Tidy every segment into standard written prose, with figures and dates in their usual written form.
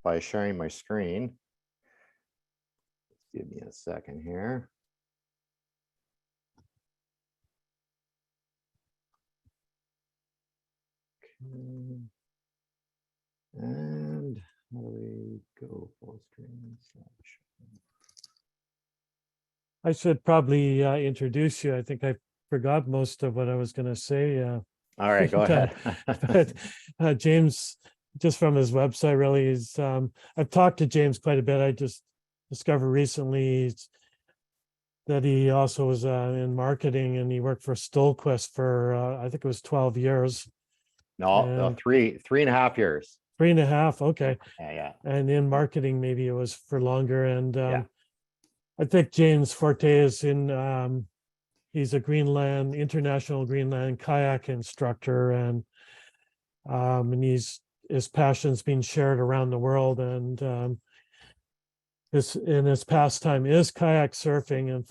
by sharing my screen. Give me a second here. Okay. And how do we go full screen? I should probably introduce you. I think I forgot most of what I was going to say. All right, go ahead. But James, just from his website, really is. I've talked to James quite a bit. I just discovered recently that he also was in marketing, and he worked for Stolquist for I think it was 12 years. No, 3.5 years. 3.5. Okay. Yeah. And in marketing, maybe it was for longer. And yeah. I think James Forte is in. He's a international Greenland kayak instructor, and his passion's being shared around the world. And his pastime is kayak surfing and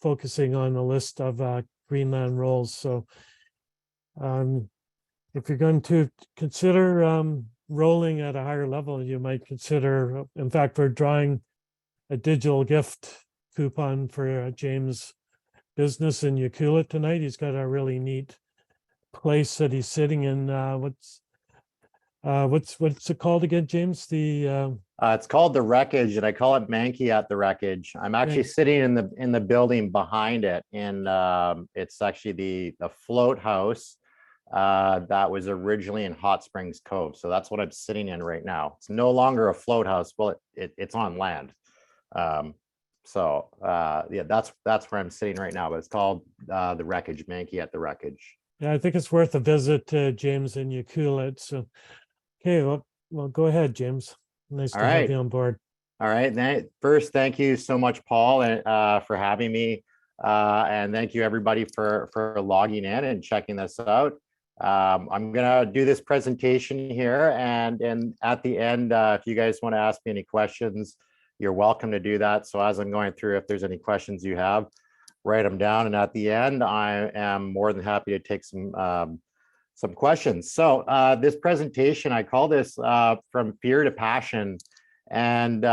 focusing on a list of Greenland roles. So if you're going to consider rolling at a higher level, you might consider, in fact, we're drawing a digital gift coupon for James' business in Ucluelet tonight. He's got a really neat place that he's sitting in. What's it called again, James? It's called the Wreckage, and I call it Manke at the Wreckage. I'm actually sitting in the building behind it, and it's actually the float house that was originally in Hot Springs Cove. So that's what I'm sitting in right now. It's no longer a float house. Well, it's on land. Yeah, that's where I'm sitting right now. But it's called the Wreckage, Manke at the Wreckage. Yeah, I think it's worth a visit to James in Ucluelet. So, okay, well, go ahead, James. Nice to have you on board. All right. First, thank you so much, Paul, for having me. And thank you, everybody, for logging in and checking this out. I'm going to do this presentation here. And at the end, if you guys want to ask me any questions, you're welcome to do that. So as I'm going through, if there's any questions you have, write them down. And at the end, I am more than happy to take some questions. So this presentation, I call this From Fear to Passion. And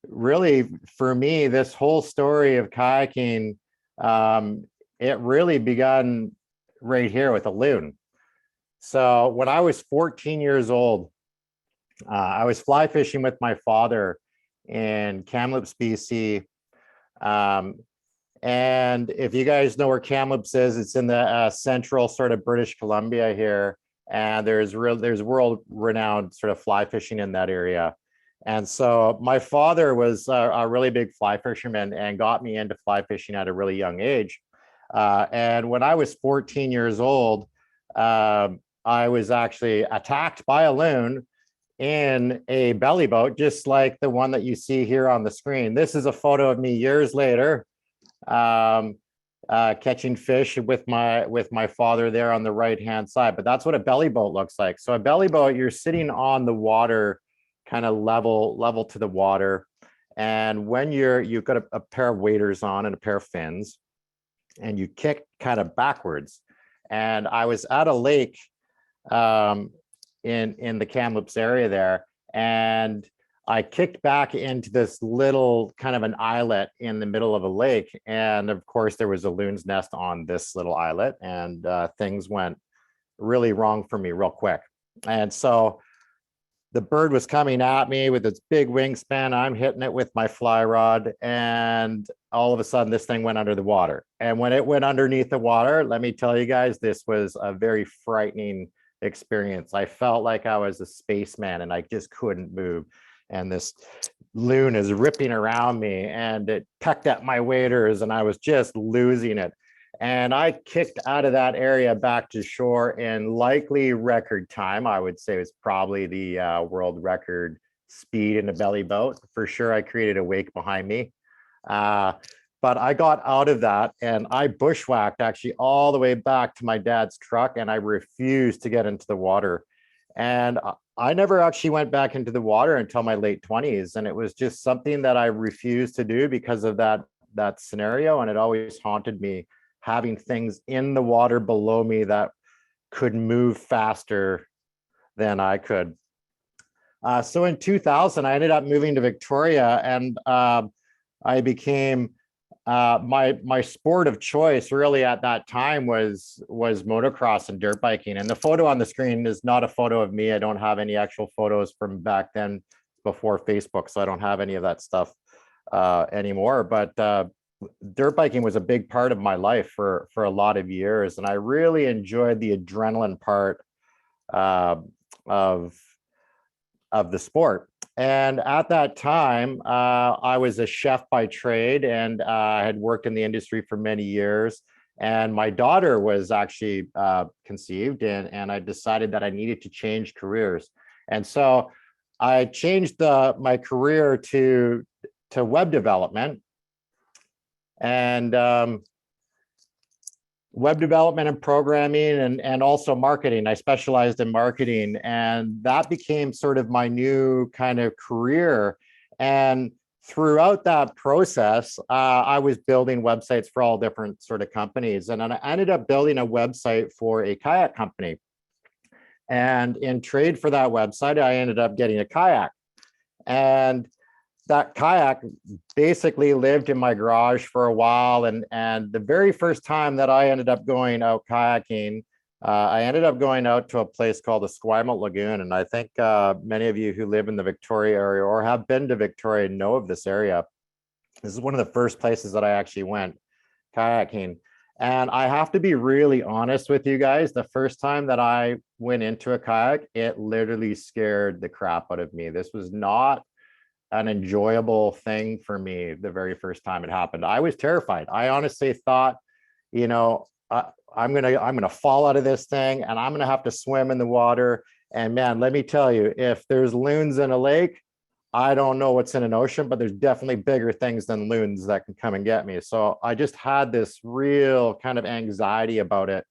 really, for me, this whole story of kayaking, it really began right here with a loon. So when I was 14 years old, I was fly fishing with my father in Kamloops, BC. And if you guys know where Kamloops is, it's in the central sort of British Columbia here. And there's world renowned sort of fly fishing in that area. And so my father was a really big fly fisherman and got me into fly fishing at a really young age. And when I was 14 years old, I was actually attacked by a loon in a belly boat, just like the one that you see here on the screen. This is a photo of me years later, catching fish with my father there on the right hand side. But that's what a belly boat looks like. So a belly boat, you're sitting on the water, kind of level to the water. And when you've got a pair of waders on and a pair of fins, and you kick kind of backwards. And I was at a lake in the Kamloops area there, and I kicked back into this little kind of an islet in the middle of a lake. And of course, there was a loon's nest on this little islet, and things went really wrong for me real quick. And so the bird was coming at me with its big wingspan. I'm hitting it with my fly rod, and all of a sudden this thing went under the water. And when it went underneath the water, let me tell you guys, this was a very frightening experience. I felt like I was a spaceman and I just couldn't move. And this loon is ripping around me, and it pecked at my waders, and I was just losing it. And I kicked out of that area back to shore in likely record time. I would say it was probably the world record speed in a belly boat. For sure, I created a wake behind me. But I got out of that, and I bushwhacked actually all the way back to my dad's truck, and I refused to get into the water. And I never actually went back into the water until my late 20s. And it was just something that I refused to do because of that scenario. And it always haunted me, having things in the water below me that could move faster than I could. So in 2000, I ended up moving to Victoria, and I became my sport of choice really at that time was motocross and dirt biking. And the photo on the screen is not a photo of me. I don't have any actual photos from back then before Facebook, so I don't have any of that stuff anymore. But dirt biking was a big part of my life for a lot of years, and I really enjoyed the adrenaline part of the sport. And at that time, I was a chef by trade, and I had worked in the industry for many years. And my daughter was actually conceived, and I decided that I needed to change careers. And so I changed my career to web development. And web development and programming, and also marketing. I specialized in marketing, and that became sort of my new kind of career. And throughout that process, I was building websites for all different sort of companies. And then I ended up building a website for a kayak company. And in trade for that website, I ended up getting a kayak. And that kayak basically lived in my garage for a while. And the very first time that I ended up going out kayaking, I ended up going out to a place called the Esquimalt Lagoon. And I think many of you who live in the Victoria area or have been to Victoria know of this area. This is one of the first places that I actually went kayaking. And I have to be really honest with you guys. The first time that I went into a kayak, it literally scared the crap out of me. This was not an enjoyable thing for me the very first time it happened. I was terrified. I honestly thought, I'm gonna fall out of this thing, and I'm gonna have to swim in the water. And man, let me tell you, if there's loons in a lake, I don't know what's in an ocean, but there's definitely bigger things than loons that can come and get me. So I just had this real kind of anxiety about it.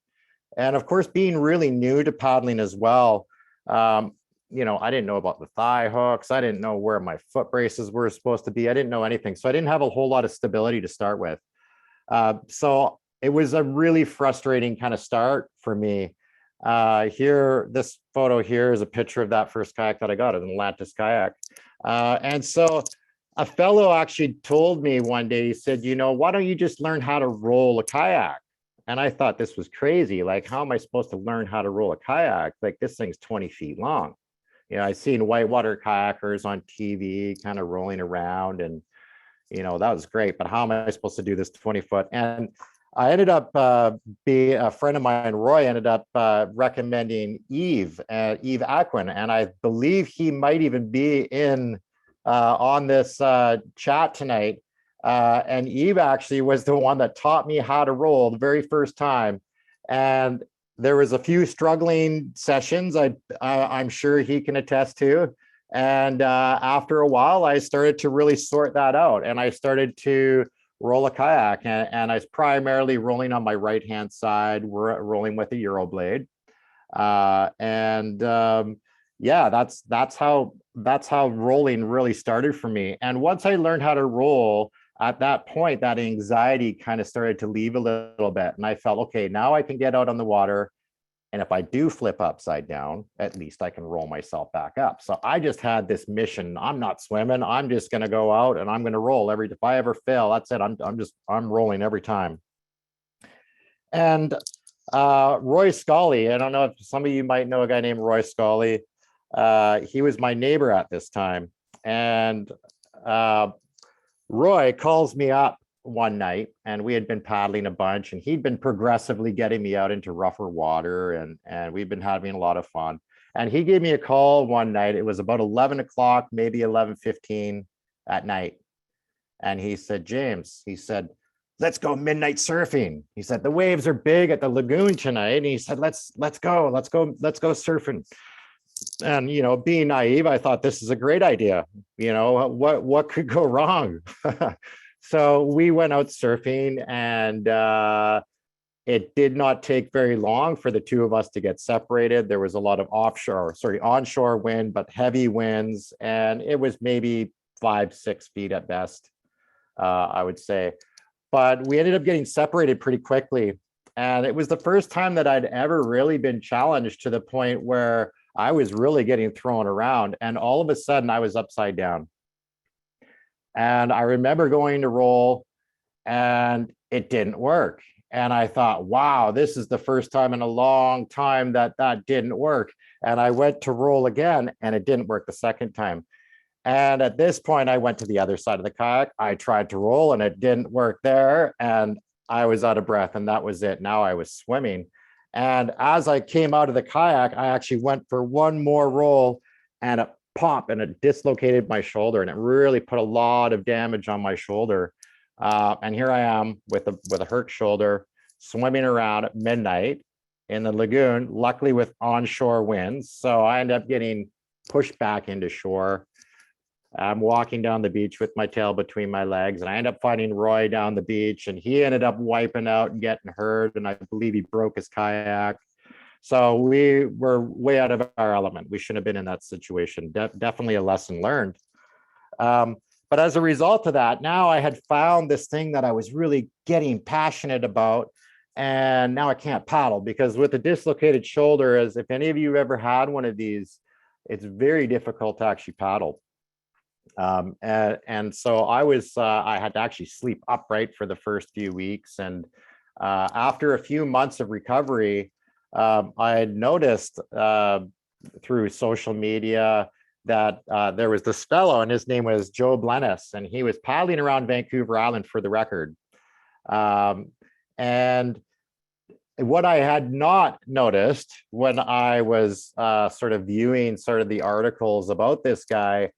And of course, being really new to paddling as well, I didn't know about the thigh hooks. I didn't know where my foot braces were supposed to be. I didn't know anything. So I didn't have a whole lot of stability to start with. So it was a really frustrating kind of start for me. Here, this photo here is a picture of that first kayak that I got, an Atlantis kayak. And so a fellow actually told me one day, he said, why don't you just learn how to roll a kayak? And I thought this was crazy. Like, how am I supposed to learn how to roll a kayak? Like, this thing's 20 feet long. I've seen whitewater kayakers on TV kind of rolling around, and, that was great. But how am I supposed to do this 20-foot? And I ended up being a friend of mine, Roy, ended up recommending Eve Aquin. And I believe he might even be in on this chat tonight. And Eve actually was the one that taught me how to roll the very first time. And there was a few struggling sessions I'm sure he can attest to. And after a while, I started to really sort that out. And I started to roll a kayak. And I was primarily rolling on my right-hand side, rolling with a Euro blade. Yeah, that's how rolling really started for me. And once I learned how to roll, at that point, that anxiety kind of started to leave a little bit. And I felt, okay, now I can get out on the water. And if I do flip upside down, at least I can roll myself back up. So I just had this mission. I'm not swimming. I'm just going to go out and I'm going to roll if I ever fail, that's it. I'm rolling every time. And Roy Scully, I don't know if some of you might know a guy named Roy Scully. He was my neighbor at this time. And Roy calls me up one night, and we had been paddling a bunch, and he'd been progressively getting me out into rougher water, and we've been having a lot of fun. And he gave me a call one night. It was about 11 o'clock, maybe 11:15 at night. And he said, James, he said, let's go midnight surfing. He said, the waves are big at the lagoon tonight. And he said, let's go surfing. And, being naive, I thought this is a great idea. What could go wrong? So we went out surfing, and it did not take very long for the two of us to get separated. There was a lot of onshore wind, but heavy winds, and it was maybe 5-6 feet at best, I would say. But we ended up getting separated pretty quickly. And it was the first time that I'd ever really been challenged to the point where I was really getting thrown around, and all of a sudden I was upside down. And I remember going to roll and it didn't work. And I thought, wow, this is the first time in a long time that that didn't work. And I went to roll again and it didn't work the second time. And at this point, I went to the other side of the kayak. I tried to roll and it didn't work there. And I was out of breath, and that was it. Now I was swimming. And as I came out of the kayak, I actually went for one more roll and it popped and it dislocated my shoulder, and it really put a lot of damage on my shoulder. And here I am with a hurt shoulder, swimming around at midnight in the lagoon, luckily with onshore winds. So I end up getting pushed back into shore. I'm walking down the beach with my tail between my legs, and I end up finding Roy down the beach, and he ended up wiping out and getting hurt, and I believe he broke his kayak. So we were way out of our element. We shouldn't have been in that situation. Definitely a lesson learned. But as a result of that, now I had found this thing that I was really getting passionate about, and now I can't paddle because with a dislocated shoulder, as if any of you ever had one of these, it's very difficult to actually paddle. And so I had to actually sleep upright for the first few weeks. And after a few months of recovery, I had noticed through social media that there was this fellow, and his name was Joe Blennis, and he was paddling around Vancouver Island for the record. And what I had not noticed when I was sort of viewing sort of the articles about this guy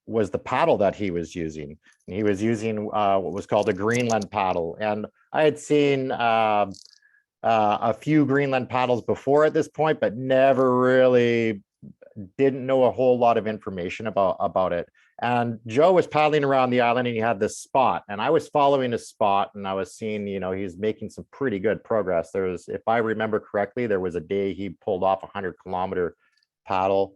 was the paddle that he was using. And he was using what was called a Greenland paddle. And I had seen a few Greenland paddles before at this point, but never really didn't know a whole lot of information about it. And Joe was paddling around the island and he had this spot, and I was following his spot, and I was seeing, you know, he's making some pretty good progress. There was, if I remember correctly, there was a day he pulled off a 100-kilometer paddle.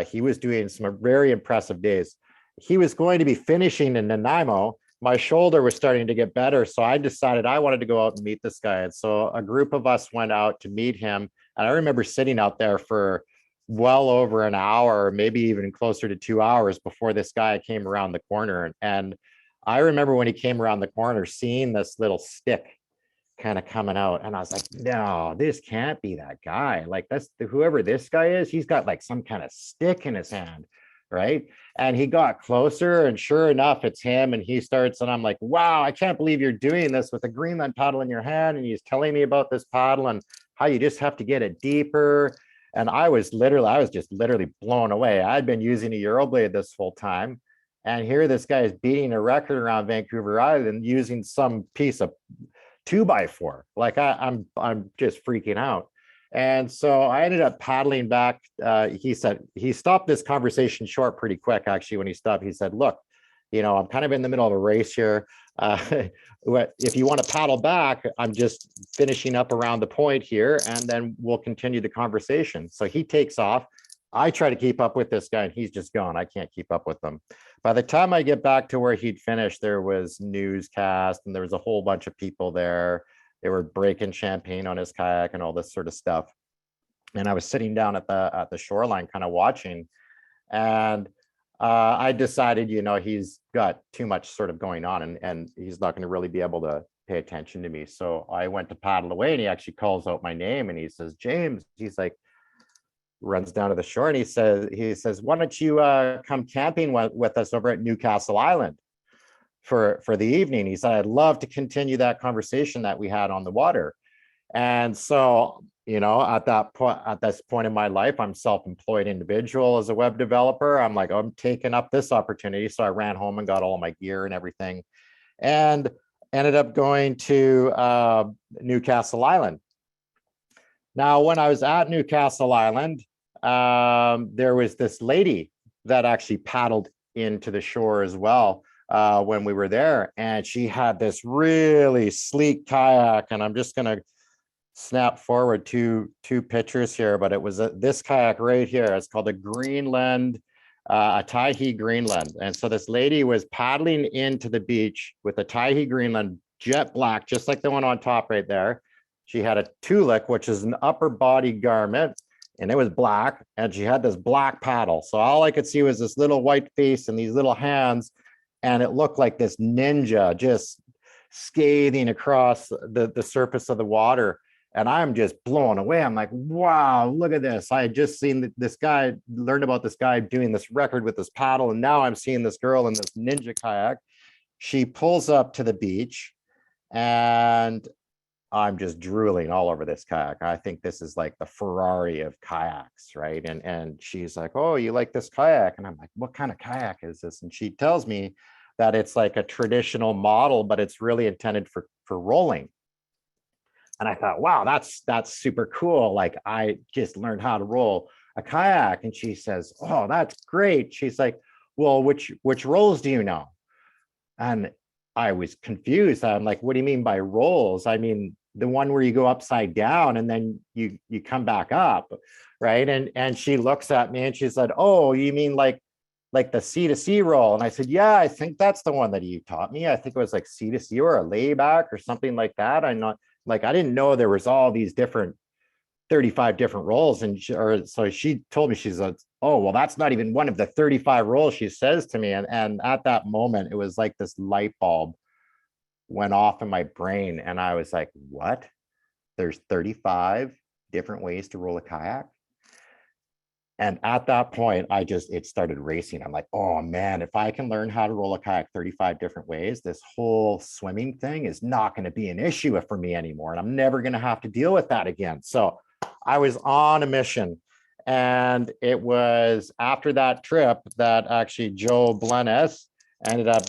He was doing some very impressive days. He was going to be finishing in Nanaimo. My shoulder was starting to get better, so I decided I wanted to go out and meet this guy. And so a group of us went out to meet him. And I remember sitting out there for well over an hour, maybe even closer to 2 hours before this guy came around the corner. And I remember when he came around the corner, seeing this little stick kind of coming out, and I was like, no, this can't be that guy. Like, that's whoever this guy is, he's got like some kind of stick in his hand, right? And he got closer, and sure enough, it's him. And he starts, and I'm like, wow, I can't believe you're doing this with a Greenland paddle in your hand. And he's telling me about this paddle and how you just have to get it deeper. And I was just literally blown away. I'd been using a Euroblade this whole time, and here this guy is beating a record around Vancouver Island using some piece of 2x4. Like I'm just freaking out. And so I ended up paddling back. He said, he stopped this conversation short pretty quick, actually. When he stopped, he said, look, you know, I'm kind of in the middle of a race here. If you want to paddle back, I'm just finishing up around the point here, and then we'll continue the conversation. So he takes off. I try to keep up with this guy, and he's just gone. I can't keep up with him. By the time I get back to where he'd finished, there was newscast, and there was a whole bunch of people there. They were breaking champagne on his kayak and all this sort of stuff. And I was sitting down at the shoreline, kind of watching, and I decided, you know, he's got too much sort of going on, and he's not going to really be able to pay attention to me. So I went to paddle away, and he actually calls out my name, and he says, James. He's like, runs down to the shore, and he says, why don't you come camping with us over at Newcastle Island for the evening? He said, I'd love to continue that conversation that we had on the water. And so, you know, at this point in my life, I'm self-employed individual as a web developer. I'm like, I'm taking up this opportunity. So I ran home and got all my gear and everything, and ended up going to Newcastle Island. Now, when I was at Newcastle Island, there was this lady that actually paddled into the shore as well when we were there. And she had this really sleek kayak, and I'm just going to snap forward two pictures here, but it was this kayak right here. It's called a Greenland, a Tyhe Greenland. And so this lady was paddling into the beach with a Tyhe Greenland, jet black, just like the one on top right there. She had a tunic, which is an upper body garment, and it was black, and she had this black paddle. So all I could see was this little white face and these little hands, and it looked like this ninja just scathing across the surface of the water. And I'm just blown away. I'm like, wow, look at this. I had just seen this guy, learned about this guy doing this record with this paddle, and now I'm seeing this girl in this ninja kayak. She pulls up to the beach, and I'm just drooling all over this kayak. I think this is like the Ferrari of kayaks, right? And she's like, "Oh, you like this kayak?" And I'm like, "What kind of kayak is this?" And she tells me that it's like a traditional model, but it's really intended for rolling. And I thought, wow, that's super cool. Like, I just learned how to roll a kayak. And she says, "Oh, that's great." She's like, "Well, which rolls do you know?" And I was confused. I'm like, "What do you mean by rolls?" I mean, the one where you go upside down and then you come back up, right? And she looks at me and she said, "Oh, you mean like the C to C roll?" And I said, "Yeah, I think that's the one that you taught me. I think it was like C to C or a layback or something like that." I'm not like, I didn't know there was all these different 35 different rolls. And so she told me, she's like, "Oh, well, that's not even one of the 35 rolls," she says to me. And at that moment, it was like this light bulb went off in my brain. And I was like, what? There's 35 different ways to roll a kayak? And at that point, it started racing. I'm like, oh man, if I can learn how to roll a kayak 35 different ways, this whole swimming thing is not going to be an issue for me anymore. And I'm never going to have to deal with that again. So I was on a mission. And it was after that trip that actually Joe Blenes ended up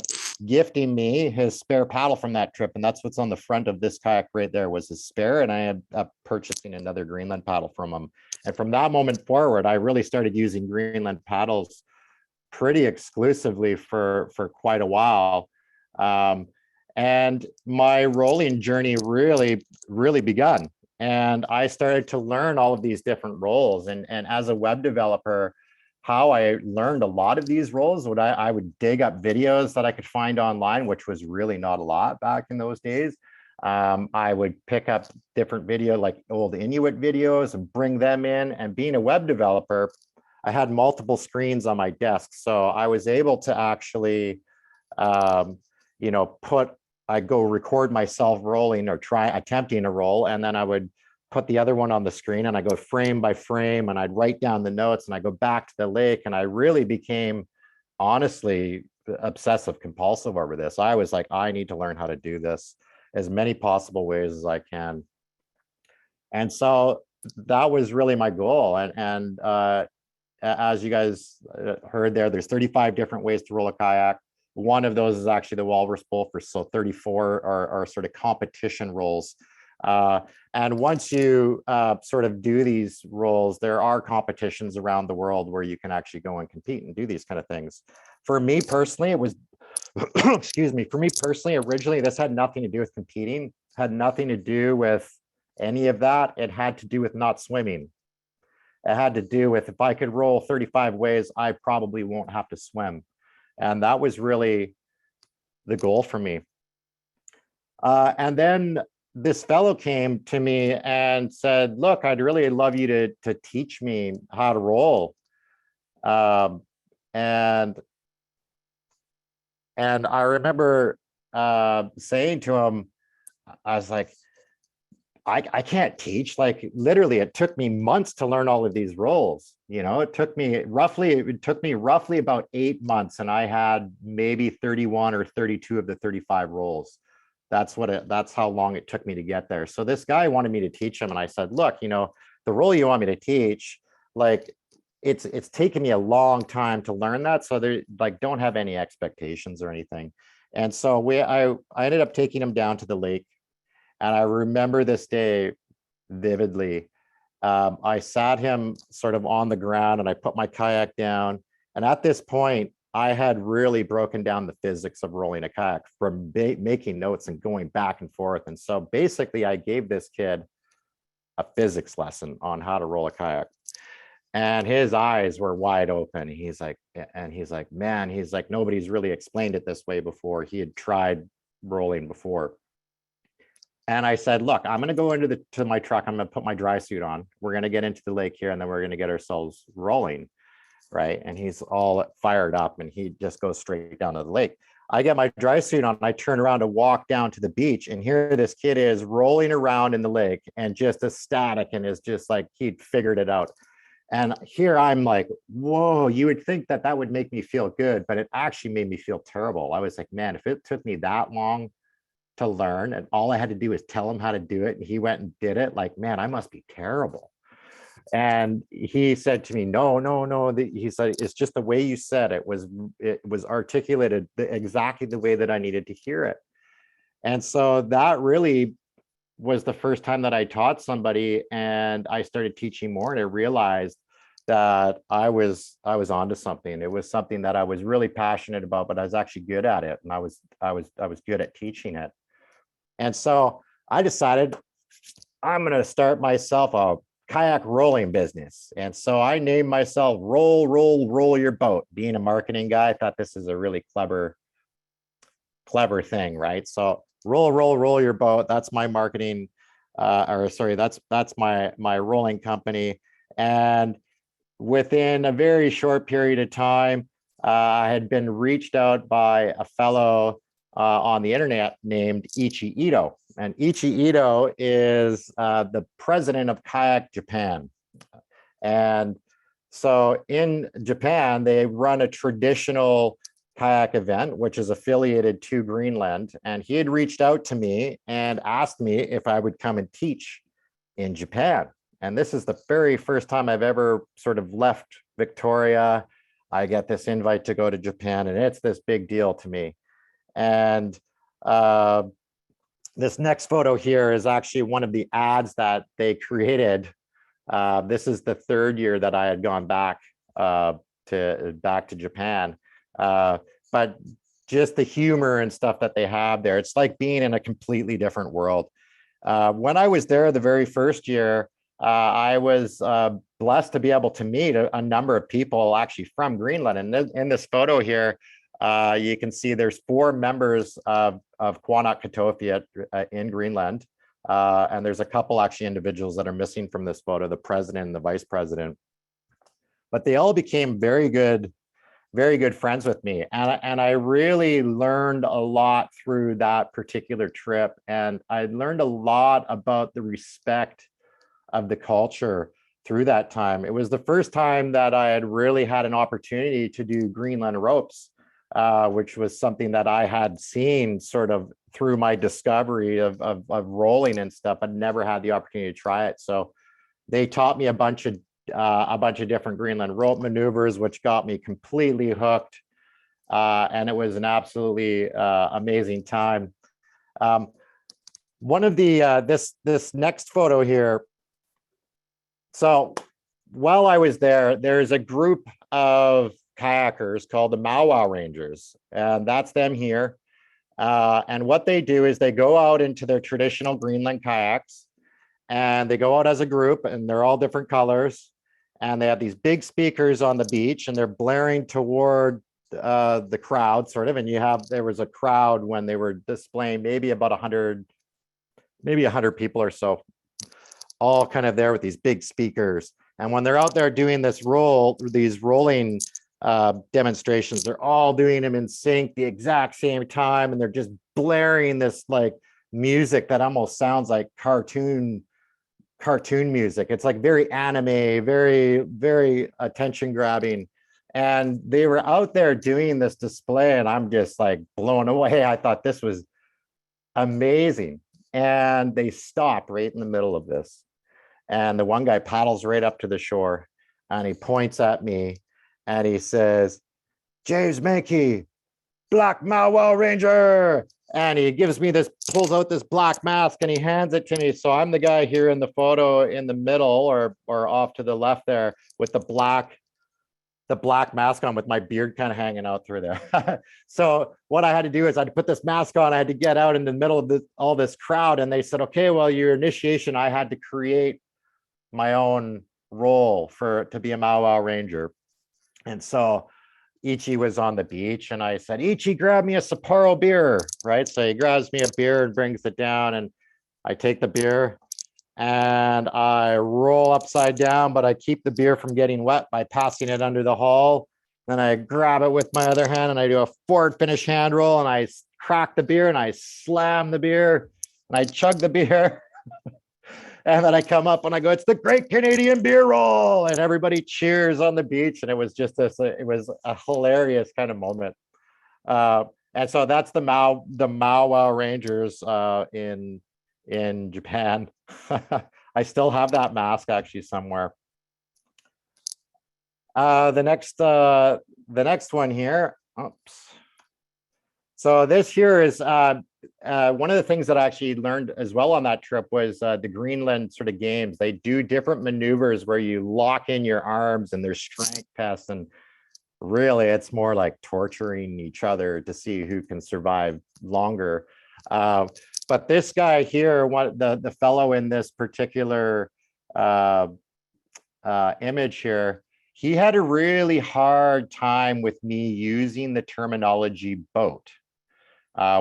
gifting me his spare paddle from that trip. And that's what's on the front of this kayak right there, was his spare. And I had purchasing another Greenland paddle from him. And from that moment forward, I really started using Greenland paddles pretty exclusively for quite a while. And my rolling journey really begun. And I started to learn all of these different roles. And as a web developer, how I learned a lot of these roles, I would dig up videos that I could find online, which was really not a lot back in those days. I would pick up different video, like old Inuit videos, and bring them in. And being a web developer, I had multiple screens on my desk. So I was able to actually, I'd go record myself rolling or attempting a roll. And then I would put the other one on the screen, and I go frame by frame, and I'd write down the notes, and I go back to the lake. And I really became, honestly, obsessive compulsive over this. I was like, I need to learn how to do this as many possible ways as I can. And so that was really my goal. And as you guys heard there's 35 different ways to roll a kayak. One of those is actually the walrus bull. So 34 are sort of competition rolls. And once you sort of do these roles, there are competitions around the world where you can actually go and compete and do these kind of things. For me personally, it was, excuse me, for me personally, originally, this had nothing to do with competing, had nothing to do with any of that. It had to do with not swimming. It had to do with, if I could roll 35 ways, I probably won't have to swim. And that was really the goal for me. And then this fellow came to me and said, "Look, I'd really love you to teach me how to roll." And I remember saying to him, I was like, I can't teach. Like, literally, it took me months to learn all of these roles. It took me roughly about 8 months, and I had maybe 31 or 32 of the 35 roles. That's how long it took me to get there. So this guy wanted me to teach him, and I said, "Look, the role you want me to teach, like, it's taken me a long time to learn that. So there, like, don't have any expectations or anything." And so I ended up taking him down to the lake. And I remember this day vividly. I sat him sort of on the ground, and I put my kayak down. And at this point, I had really broken down the physics of rolling a kayak from making notes and going back and forth. And so basically, I gave this kid a physics lesson on how to roll a kayak. And his eyes were wide open. He's like, "Man," he's like, "nobody's really explained it this way before." He had tried rolling before. And I said, look, I'm going to go to my truck. I'm going to put my dry suit on. We're going to get into the lake here, and then we're going to get ourselves rolling. Right. And he's all fired up, and he just goes straight down to the lake. I get my dry suit on. I turn around to walk down to the beach, and here this kid is rolling around in the lake and just ecstatic, and is just like he'd figured it out. And here I'm like, whoa, you would think that that would make me feel good, but it actually made me feel terrible. I was like, man, if it took me that long to learn and all I had to do was tell him how to do it and he went and did it, like, man, I must be terrible. And he said to me, no, no, no. He said, it's just the way you said it was articulated exactly the way that I needed to hear it. And so that really was the first time that I taught somebody, and I started teaching more, and I realized that I was onto something. It was something that I was really passionate about, but I was actually good at it, and I was good at teaching it. And so I decided I'm going to start myself a kayak rolling business. And so I named myself Roll, Roll, Roll Your Boat. Being a marketing guy, I thought this is a really clever thing, right? So roll, roll, roll your boat. That's my marketing, or sorry, that's my rolling company. And within a very short period of time, I had been reached out by a fellow on the internet named Ichi Ito. And Ichi Ito is the president of Kayak Japan. And so in Japan, they run a traditional kayak event, which is affiliated to Greenland. And he had reached out to me and asked me if I would come and teach in Japan. And this is the very first time I've ever sort of left Victoria. I get this invite to go to Japan, and it's this big deal to me. And this next photo here is actually one of the ads that they created. This is the third year that I had gone back to Japan. But just the humor and stuff that they have there, it's like being in a completely different world. When I was there the very first year, I was blessed to be able to meet a number of people actually from Greenland. And in this photo here, you can see there's 4 members of Quanok Katofiat in Greenland. And there's a couple actually individuals that are missing from this photo, the president and the vice president. But they all became very good friends with me. And I really learned a lot through that particular trip. And I learned a lot about the respect of the culture through that time. It was the first time that I had really had an opportunity to do Greenland ropes, which was something that I had seen sort of through my discovery of rolling and stuff. I'd never had the opportunity to try it. So they taught me a bunch of different Greenland rope maneuvers, which got me completely hooked. And it was an absolutely amazing time. One of the, this next photo here. So while I was there, there's a group of kayakers called the Mau Rangers, and that's them here. And what they do is they go out into their traditional Greenland kayaks, and they go out as a group, and they're all different colors. And they have these big speakers on the beach, and they're blaring toward the crowd, sort of. And there was a crowd when they were displaying, maybe about 100 people or so, all kind of there with these big speakers. And when they're out there doing these rolling demonstrations, they're all doing them in sync the exact same time, and they're just blaring this like music that almost sounds like cartoon music. It's like very anime, very, very attention grabbing. And they were out there doing this display, and I'm just like blown away. I thought this was amazing. And they stop right in the middle of this. And the one guy paddles right up to the shore, and he points at me and he says, "James Manke, Black Mau Ranger." And he gives me pulls out this black mask, and he hands it to me. So I'm the guy here in the photo in the middle, or off to the left there, with the black mask on, with my beard kind of hanging out through there. So what I had to do is I had to put this mask on. I had to get out in the middle of all this crowd. And they said, okay, well, your initiation, I had to create my own role to be a Mau Ranger. And so Ichi was on the beach, and I said, "Ichi, grab me a Sapporo beer," right? So he grabs me a beer and brings it down, and I take the beer and I roll upside down, but I keep the beer from getting wet by passing it under the hull. Then I grab it with my other hand and I do a forward finish hand roll and I crack the beer and I slam the beer and I chug the beer. And then I come up and I go, it's the Great Canadian Beer Roll. And everybody cheers on the beach. And it was just this, it was a hilarious kind of moment. And so that's the Mau Rangers in Japan. I still have that mask actually somewhere. The next one here. Oops. So this here is one of the things that I actually learned as well on that trip was the Greenland sort of games. They do different maneuvers where you lock in your arms and there's strength tests, and really it's more like torturing each other to see who can survive longer. But this guy here, the fellow in this particular image here, he had a really hard time with me using the terminology boat,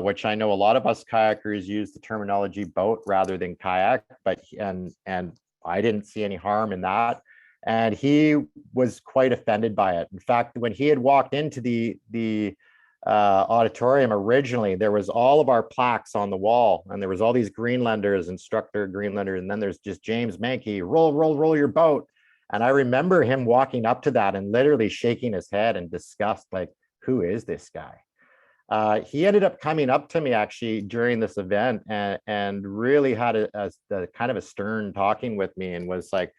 which I know a lot of us kayakers use the terminology boat rather than kayak, but and I didn't see any harm in that. And he was quite offended by it. In fact, when he had walked into the auditorium originally, there was all of our plaques on the wall, and there was all these Greenlanders, instructor Greenlander, and then there's just James Manke, roll your boat. And I remember him walking up to that and literally shaking his head in disgust, like, who is this guy? He ended up coming up to me actually during this event and really had a kind of a stern talking with me and was like,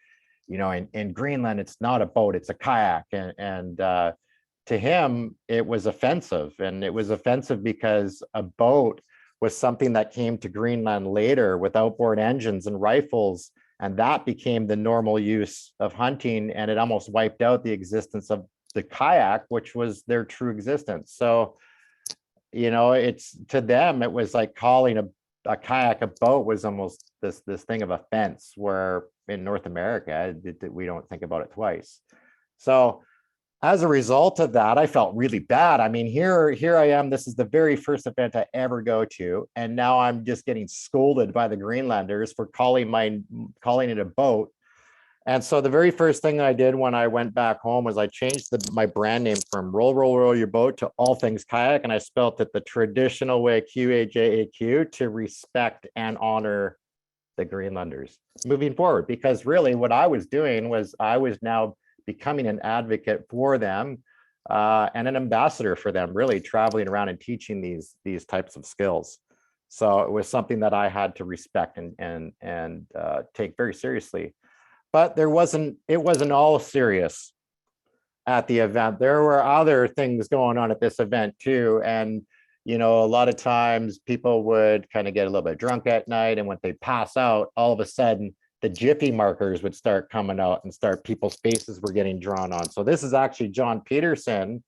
you know, in Greenland, it's not a boat, it's a kayak. And to him, it was offensive. And it was offensive because a boat was something that came to Greenland later with outboard engines and rifles. And that became the normal use of hunting. And it almost wiped out the existence of the kayak, which was their true existence. So, you know, it's to them, it was like calling a kayak a boat was almost this thing of offense, where in North America, we don't think about it twice. So as a result of that, I felt really bad. I mean, here I am. This is the very first event I ever go to. And now I'm just getting scolded by the Greenlanders for calling it a boat. And so the very first thing I did when I went back home was I changed my brand name from roll your boat to All Things Kayak. And I spelt it the traditional way, QAJAQ, to respect and honor the Greenlanders moving forward. Because really what I was doing was I was now becoming an advocate for them and an ambassador for them, really traveling around and teaching these types of skills. So it was something that I had to respect and take very seriously. But it wasn't all serious at the event. There were other things going on at this event too. And, you know, a lot of times people would kind of get a little bit drunk at night, and when they pass out, all of a sudden the Jiffy markers would start coming out and people's faces were getting drawn on. So this is actually John Peterson.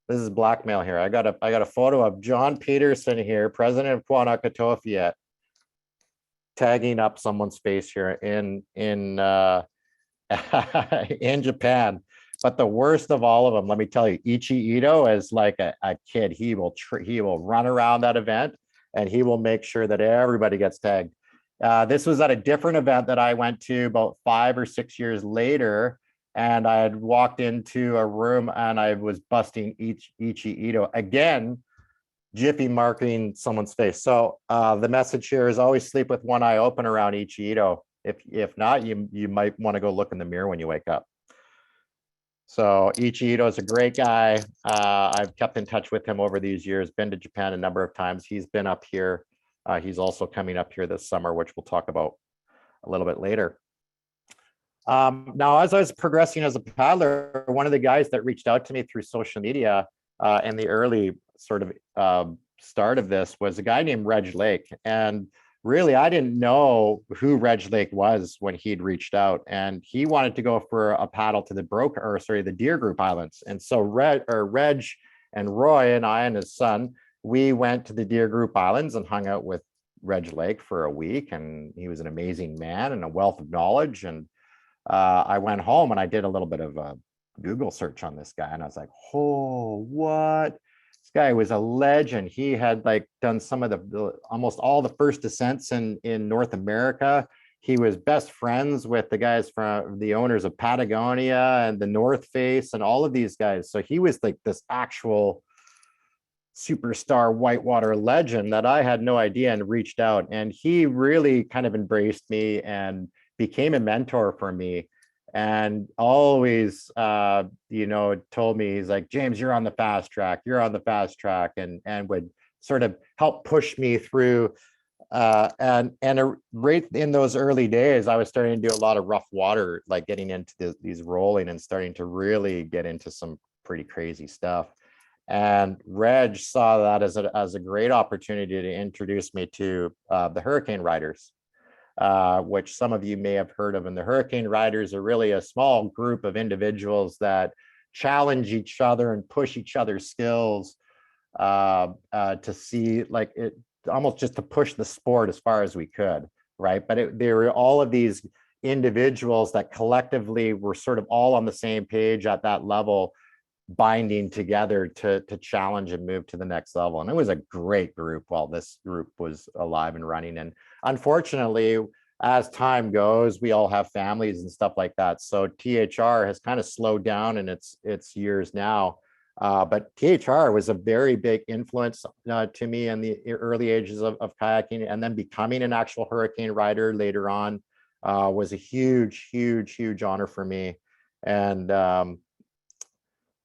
This is blackmail here. I got a photo of John Peterson here, president of Kwanakatofiet, tagging up someone's face here in in Japan. But the worst of all of them, let me tell you, Ichi Ito is like a kid. He will run around that event and he will make sure that everybody gets tagged. This was at a different event that I went to about 5 or 6 years later, and I had walked into a room and I was busting Ichi Ito again, Jiffy marking someone's face. So the message here is always sleep with one eye open around Ichi Ito. If not, you might want to go look in the mirror when you wake up. So Ichi Ito is a great guy. I've kept in touch with him over these years, been to Japan a number of times. He's been up here. He's also coming up here this summer, which we'll talk about a little bit later. Now, as I was progressing as a paddler, one of the guys that reached out to me through social media in the early sort of start of this was a guy named Reg Lake. And really, I didn't know who Reg Lake was when he'd reached out, and he wanted to go for a paddle to the Deer Group Islands. And so Reg and Roy and I and his son, we went to the Deer Group Islands and hung out with Reg Lake for a week. And he was an amazing man and a wealth of knowledge. And I went home and I did a little bit of a Google search on this guy, and I was like, oh, what? This guy was a legend. He had like done some of almost all the first descents in North America. He was best friends with the guys from the owners of Patagonia and the North Face and all of these guys. So he was like this actual superstar whitewater legend that I had no idea, and reached out. And he really kind of embraced me and became a mentor for me, and always told me, he's like, James, you're on the fast track, and would sort of help push me through. Right in those early days, I was starting to do a lot of rough water, like getting into these rolling and starting to really get into some pretty crazy stuff. And Reg saw that as a great opportunity to introduce me to the Hurricane Riders, which some of you may have heard of. And the Hurricane Riders are really a small group of individuals that challenge each other and push each other's skills to see, like, it almost just to push the sport as far as we could, right? But there were all of these individuals that collectively were sort of all on the same page at that level, binding together to challenge and move to the next level. And it was a great group while this group was alive and running. And unfortunately, as time goes, we all have families and stuff like that. So THR has kind of slowed down in its years now. But THR was a very big influence to me in the early ages of kayaking, and then becoming an actual hurricane rider later on was a huge honor for me. And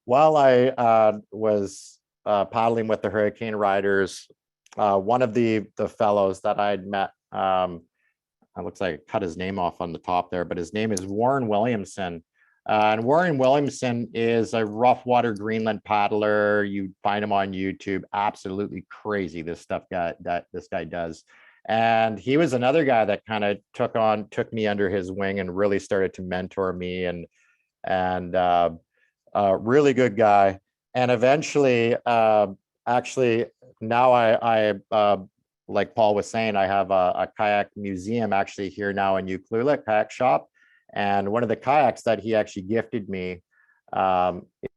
while I was paddling with the Hurricane Riders, one of the fellows that I'd met, it looks like I cut his name off on the top there, but his name is Warren Williamson. And Warren Williamson is a rough water Greenland paddler. You find him on YouTube. Absolutely crazy, this guy does. And he was another guy that kind of took me under his wing and really started to mentor me, and really good guy. And eventually, actually, now I like Paul was saying, I have a kayak museum actually here now in Ucluelet Kayak Shop. And one of the kayaks that he actually gifted me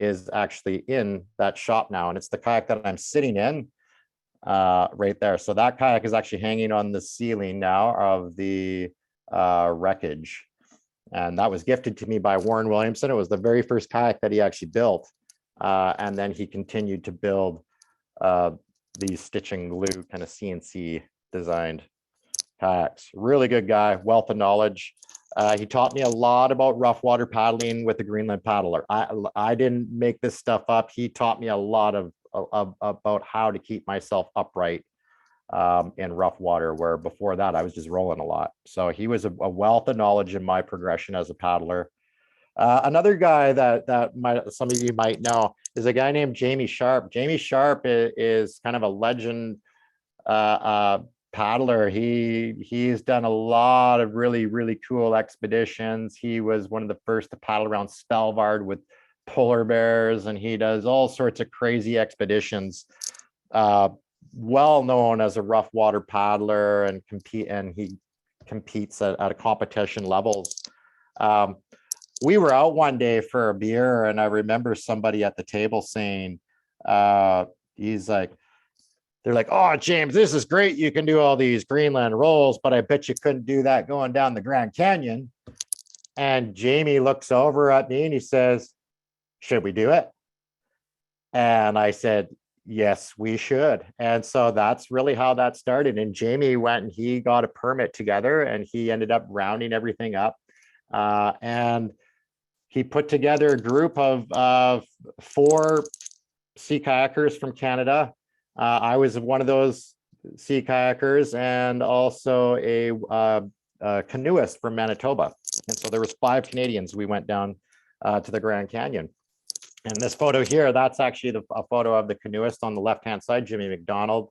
is actually in that shop now. And it's the kayak that I'm sitting in right there. So that kayak is actually hanging on the ceiling now of the wreckage. And that was gifted to me by Warren Williamson. It was the very first kayak that he actually built. And then he continued to build these stitch and glue kind of CNC designed kayaks. Really good guy, wealth of knowledge. He taught me a lot about rough water paddling with the Greenland paddler. I didn't make this stuff up. He taught me a lot about how to keep myself upright in rough water, where before that I was just rolling a lot. So he was a wealth of knowledge in my progression as a paddler. Another guy that some of you might know is a guy named Jamie Sharp. Jamie Sharp is kind of a legend paddler. He's done a lot of really cool expeditions. He was one of the first to paddle around Svalbard with polar bears, and he does all sorts of crazy expeditions. Well known as a rough water paddler, and he competes at a competition levels. We were out one day for a beer, and I remember somebody at the table saying, they're like, oh, James, this is great. You can do all these Greenland rolls, but I bet you couldn't do that going down the Grand Canyon. And Jamie looks over at me and he says, should we do it? And I said, yes, we should. And so that's really how that started. And Jamie went and he got a permit together, and he ended up rounding everything up. And he put together a group of 4 sea kayakers from Canada. I was one of those sea kayakers, and also a canoeist from Manitoba. And so there was 5 Canadians. We went down to the Grand Canyon. And this photo here, that's actually a photo of the canoeist on the left-hand side, Jimmy McDonald.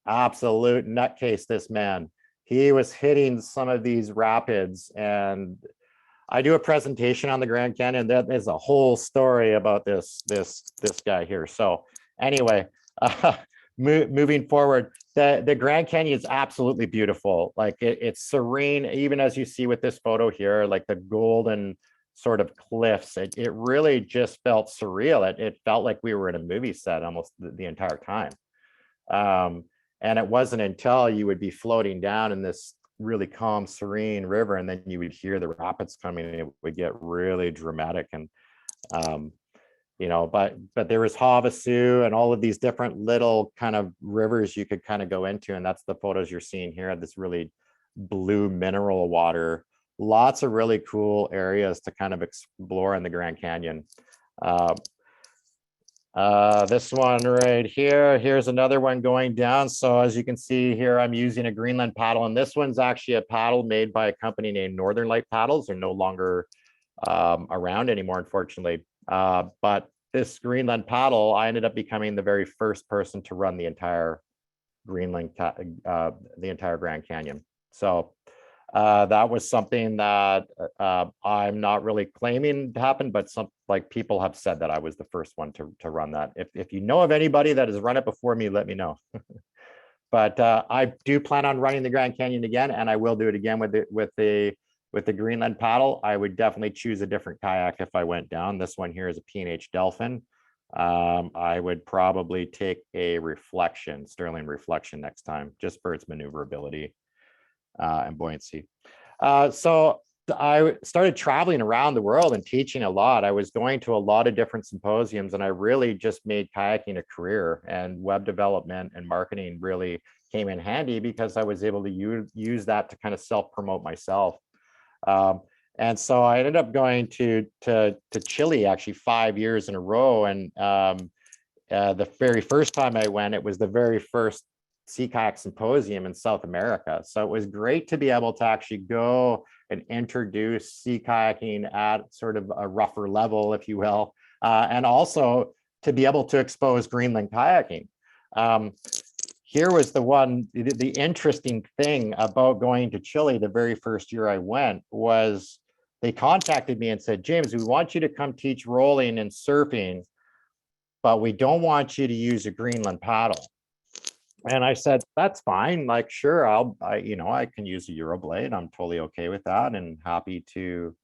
Absolute nutcase, this man. He was hitting some of these rapids, and I do a presentation on the Grand Canyon. There's a whole story about this guy here. So anyway, moving forward, the Grand Canyon is absolutely beautiful. Like it's serene, even as you see with this photo here, like the golden sort of cliffs. It really just felt surreal. It felt like we were in a movie set almost the entire time. And it wasn't until you would be floating down in this really calm, serene river, and then you would hear the rapids coming, and it would get really dramatic. And you know, but there was Havasu and all of these different little kind of rivers you could kind of go into, and that's the photos you're seeing here. This really blue mineral water, lots of really cool areas to kind of explore in the Grand Canyon. This one right here, here's another one going down. So as you can see here, I'm using a Greenland paddle, and this one's actually a paddle made by a company named Northern Light Paddles. They're no longer around anymore, unfortunately. But this Greenland paddle, I ended up becoming the very first person to run the entire Greenland, the entire Grand Canyon. So that was something that I'm not really claiming to happen, but some like people have said that I was the first one to run that. If you know of anybody that has run it before me, let me know. But I do plan on running the Grand Canyon again, and I will do it again with the Greenland paddle. I would definitely choose a different kayak if I went down. This one here is a P&H Delphin. I would probably take a reflection, Sterling reflection next time, just for its maneuverability and buoyancy. So I started traveling around the world and teaching a lot. I was going to a lot of different symposiums, and I really just made kayaking a career, and web development and marketing really came in handy because I was able to use that to kind of self-promote myself. And so I ended up going to Chile actually 5 years in a row. And the very first time I went, it was the very first sea kayak symposium in South America. So it was great to be able to actually go and introduce sea kayaking at sort of a rougher level, if you will, and also to be able to expose Greenland kayaking. Here was the interesting thing about going to Chile the very first year I went was they contacted me and said, James, we want you to come teach rolling and surfing, but we don't want you to use a Greenland paddle. And I said, that's fine. Like, sure, I can use a Euroblade. I'm totally okay with that and happy to,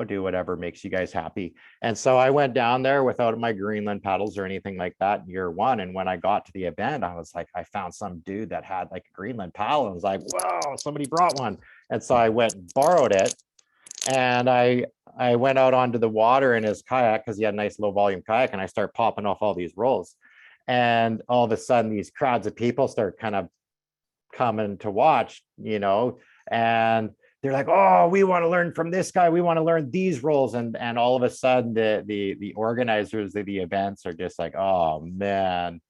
do whatever makes you guys happy. And so I went down there without my Greenland paddles or anything like that in year one. And when I got to the event, I was like, I found some dude that had like a Greenland paddle. And I was like, whoa, somebody brought one. And so I went and borrowed it. And I went out onto the water in his kayak because he had a nice low volume kayak, and I start popping off all these rolls. And all of a sudden these crowds of people start kind of coming to watch, and they're like, oh, we want to learn from this guy. We want to learn these roles. And all of a sudden the organizers of the events are just like, oh man.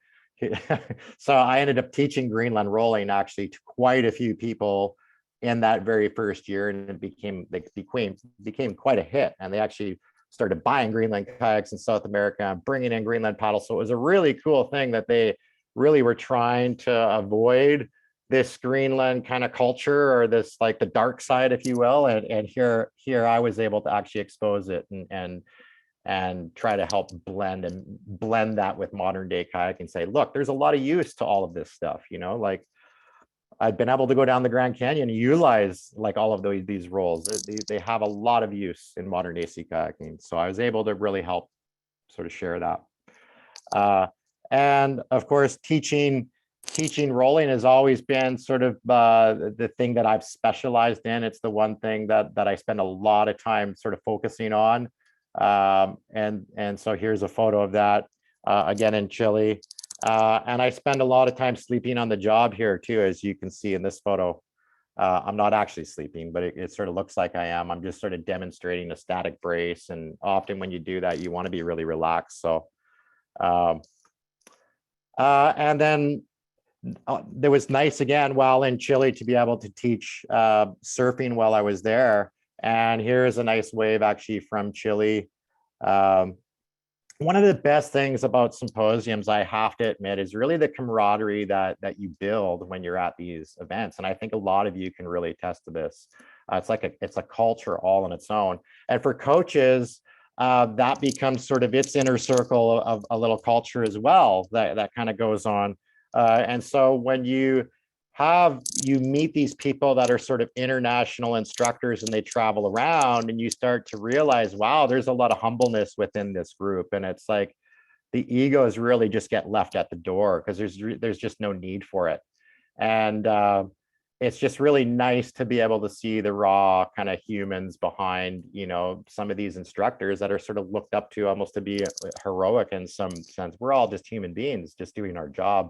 So I ended up teaching Greenland rolling actually to quite a few people in that very first year. And it became quite a hit. And they actually started buying Greenland kayaks in South America, bringing in Greenland paddles. So it was a really cool thing that they really were trying to avoid this Greenland kind of culture, or this like the dark side, if you will. And here I was able to actually expose it and try to help blend that with modern day kayak and say, look, there's a lot of use to all of this stuff, like I've been able to go down the Grand Canyon and utilize like all of these roles. They have a lot of use in modern day sea kayaking. So I was able to really help sort of share that. And of course, teaching rolling has always been sort of the thing that I've specialized in. It's the one thing that I spend a lot of time sort of focusing on. And so here's a photo of that again in Chile. And I spend a lot of time sleeping on the job here too, as you can see in this photo. I'm not actually sleeping, but it sort of looks like I am. I'm just sort of demonstrating a static brace. And often when you do that, you want to be really relaxed. So, and then it was nice again while in Chile to be able to teach surfing while I was there. And here's a nice wave actually from Chile. One of the best things about symposiums, I have to admit, is really the camaraderie that you build when you're at these events. And I think a lot of you can really attest to this. It's a culture all on its own. And for coaches, that becomes sort of its inner circle of a little culture as well that kind of goes on. And so when you have you meet these people that are sort of international instructors and they travel around and you start to realize, wow, there's a lot of humbleness within this group. And it's like the egos really just get left at the door because there's just no need for it. And it's just really nice to be able to see the raw kind of humans behind, you know, some of these instructors that are sort of looked up to almost to be heroic in some sense. We're all just human beings just doing our job.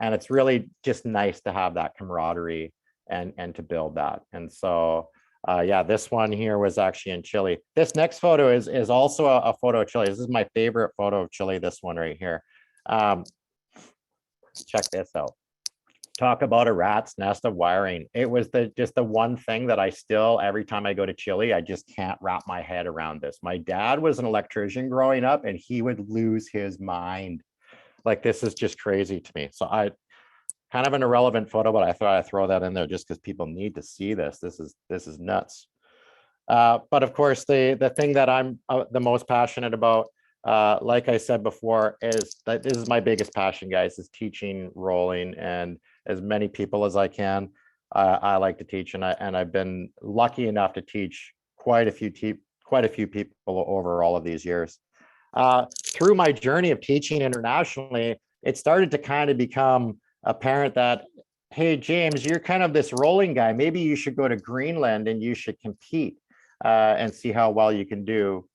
And it's really just nice to have that camaraderie and to build that. And so, yeah, this one here was actually in Chile. This next photo is also a photo of Chile. This is my favorite photo of Chile, this one right here. Check this out. Talk about a rat's nest of wiring. It was just the one thing that I still, every time I go to Chile, I just can't wrap my head around this. My dad was an electrician growing up and he would lose his mind. Like, this is just crazy to me. So I kind of an irrelevant photo, but I thought I'd throw that in there just because people need to see this. This is nuts. But of course, the thing that I'm the most passionate about, like I said before, is that this is my biggest passion, guys, is teaching rolling, and as many people as I can. I like to teach, and I've been lucky enough to teach quite a few people over all of these years. Through my journey of teaching internationally, it started to kind of become apparent that, hey, James, you're kind of this rolling guy. Maybe you should go to Greenland and you should compete and see how well you can do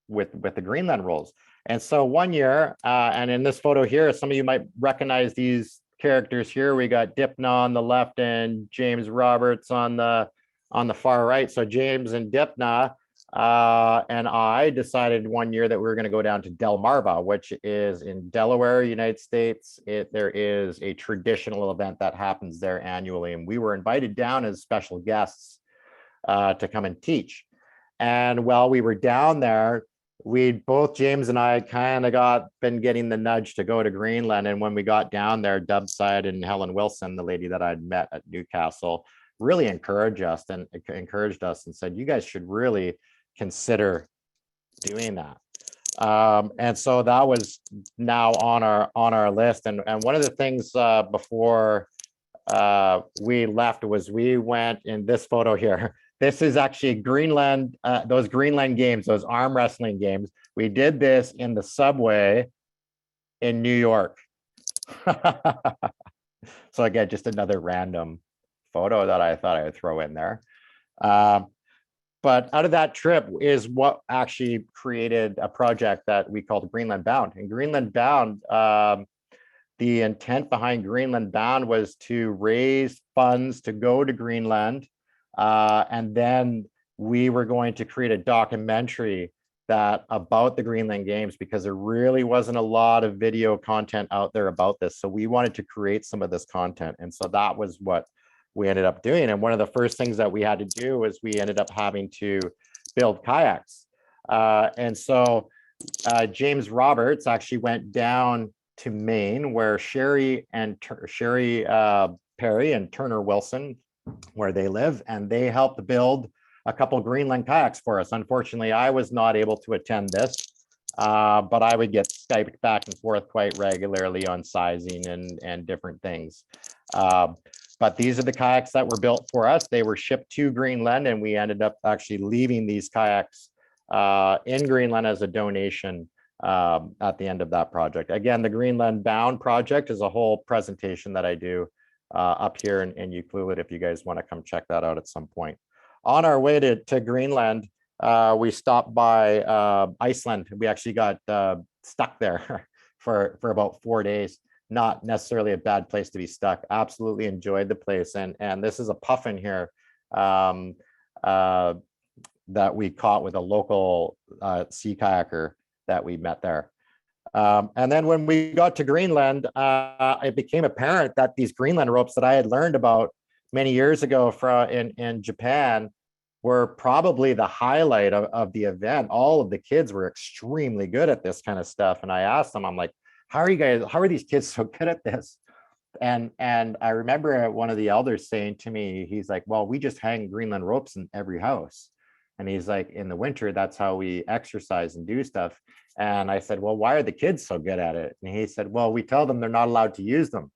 with the Greenland rolls. And so one year, and in this photo here, some of you might recognize these characters here. We got Dipna on the left and James Roberts on the far right. So James and Dipna and I decided one year that we were going to go down to Delmarva, which is in Delaware, United States. There is a traditional event that happens there annually, and we were invited down as special guests to come and teach. And while we were down there, both James and I kind of been getting the nudge to go to Greenland. And when we got down there, Dubside and Helen Wilson, the lady that I'd met at Newcastle, really encouraged us and said, you guys should really consider doing that. And so that was now on our list. And one of the things before we left was we went in this photo here. This is actually Greenland, those Greenland games, those arm wrestling games. We did this in the subway in New York. So again, just another random photo that I thought I would throw in there. But out of that trip is what actually created a project that we called Greenland Bound. And Greenland Bound, the intent behind Greenland Bound was to raise funds to go to Greenland. And then we were going to create a documentary about the Greenland Games, because there really wasn't a lot of video content out there about this. So we wanted to create some of this content. And so that was what we ended up doing. And one of the first things that we had to do was we ended up having to build kayaks. And so James Roberts actually went down to Maine, where Sherry Perry and Turner Wilson, where they live, and they helped build a couple of Greenland kayaks for us. Unfortunately, I was not able to attend this, but I would get Skyped back and forth quite regularly on sizing and different things. But these are the kayaks that were built for us. They were shipped to Greenland, and we ended up actually leaving these kayaks in Greenland as a donation at the end of that project. Again, the Greenland Bound project is a whole presentation that I do up here in Euclid, if you guys want to come check that out at some point. On our way to Greenland, we stopped by Iceland. We actually got stuck there for about 4 days. Not necessarily a bad place to be stuck. Absolutely enjoyed the place. And this is a puffin here that we caught with a local sea kayaker that we met there. And then when we got to Greenland, it became apparent that these Greenland ropes that I had learned about many years ago in Japan were probably the highlight of the event. All of the kids were extremely good at this kind of stuff. And I asked them, I'm like, how are these kids so good at this? And I remember one of the elders saying to me, he's like, well, we just hang Greenland ropes in every house. And he's like, in the winter, that's how we exercise and do stuff. And I said, well, why are the kids so good at it? And he said, well, we tell them they're not allowed to use them.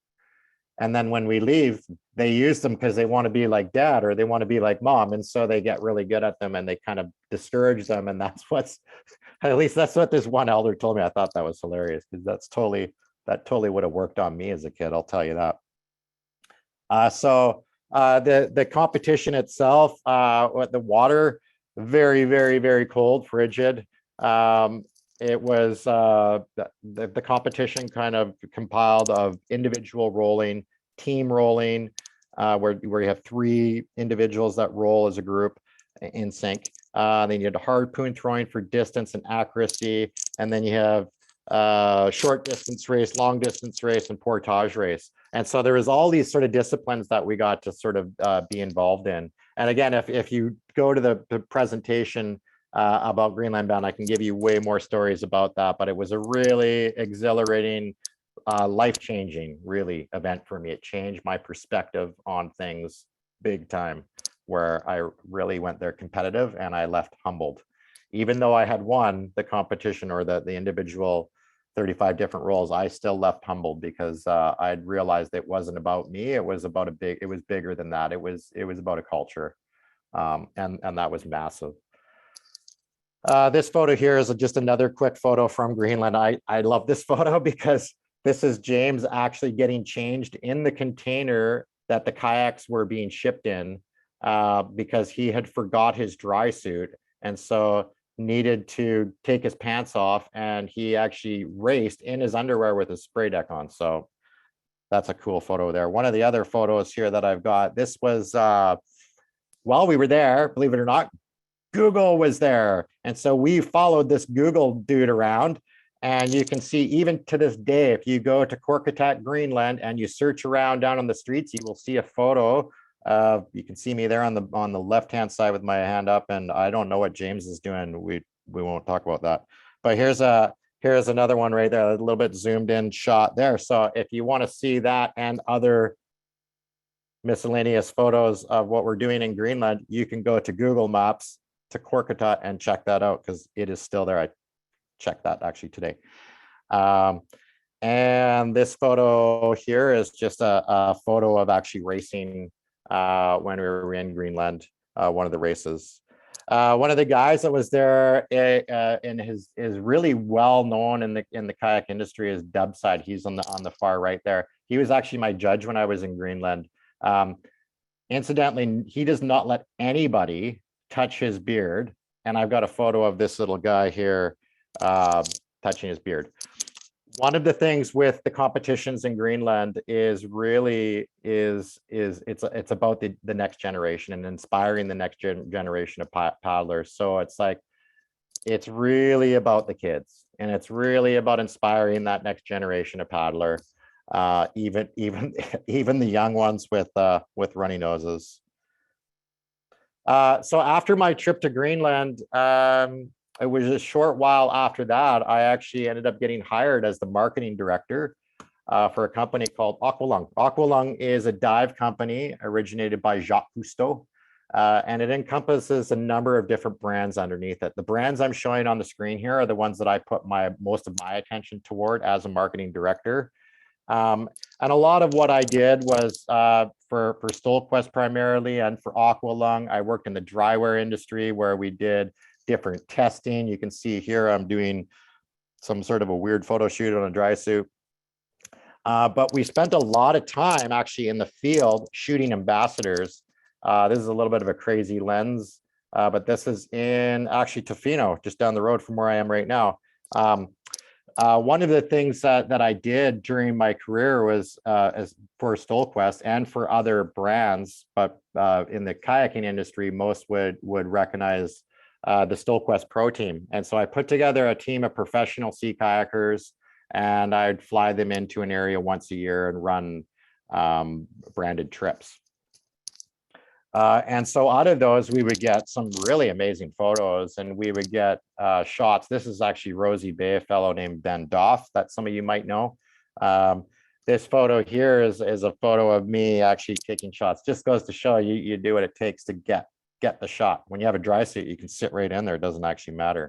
And then when we leave, they use them because they want to be like dad or they want to be like mom. And so they get really good at them and they kind of discourage them. And that's what's, at least that's what this one elder told me. I thought that was hilarious because that totally would have worked on me as a kid. I'll tell you that. The competition itself, the water, very, very, very cold, frigid. It was the competition kind of compiled of individual rolling, team rolling, where you have 3 individuals that roll as a group in sync. Then you had harpoon throwing for distance and accuracy, and then you have short distance race, long distance race, and portage race. And so there was all these sort of disciplines that we got to sort of be involved in. And again, if you go to the presentation about Greenland Bound, I can give you way more stories about that, but it was a really exhilarating, life-changing really event for me. It changed my perspective on things big time, where I really went there competitive and I left humbled. Even though I had won the competition or the individual 35 different roles, I still left humbled because I'd realized it wasn't about me. It was about it was bigger than that. It was about a culture. And that was massive. This photo here is just another quick photo from Greenland. I love this photo because this is James actually getting changed in the container that the kayaks were being shipped in, because he had forgot his dry suit and so needed to take his pants off, and he actually raced in his underwear with his spray deck on. So that's a cool photo there. One of the other photos here that I've got, this was while we were there, believe it or not, Google was there. And so we followed this Google dude around. And you can see even to this day, if you go to Korkatat, Greenland, and you search around down on the streets, you will see a photo. You can see me there on the left-hand side with my hand up, and I don't know what James is doing. We won't talk about that. But here's another one right there, a little bit zoomed in shot there. So if you want to see that and other miscellaneous photos of what we're doing in Greenland, you can go to Google Maps to Korkatat and check that out because it is still there. I checked that actually today. And this photo here is just a photo of actually racing when we were in Greenland, one of the races. One of the guys that was there and is really well known in the kayak industry is Dubside. He's on the far right there. He was actually my judge when I was in Greenland. Incidentally, he does not let anybody touch his beard. And I've got a photo of this little guy here touching his beard. One of the things with the competitions in Greenland is really it's about the next generation and inspiring the next generation of paddlers. So it's really about the kids, and it's really about inspiring that next generation of paddler, even the young ones with runny noses. So after my trip to Greenland, it was a short while after that, I actually ended up getting hired as the marketing director for a company called Aqualung. Aqualung is a dive company originated by Jacques Cousteau, and it encompasses a number of different brands underneath it. The brands I'm showing on the screen here are the ones that I put most of my attention toward as a marketing director. And a lot of what I did was for StoleQuest primarily, and for Aqualung, I worked in the dryware industry where we did different testing. You can see here I'm doing some sort of a weird photo shoot on a dry suit. But we spent a lot of time actually in the field shooting ambassadors. This is a little bit of a crazy lens, but this is in actually Tofino, just down the road from where I am right now. One of the things that I did during my career was as for StoleQuest and for other brands, but in the kayaking industry, most would recognize the StoleQuest Pro team. And so I put together a team of professional sea kayakers, and I'd fly them into an area once a year and run branded trips. And so out of those, we would get some really amazing photos, and we would get shots. This is actually Rosie Bay, a fellow named Ben Doff that some of you might know. This photo here is a photo of me actually taking shots. Just goes to show you do what it takes to get the shot. When you have a dry suit, you can sit right in there. It doesn't actually matter.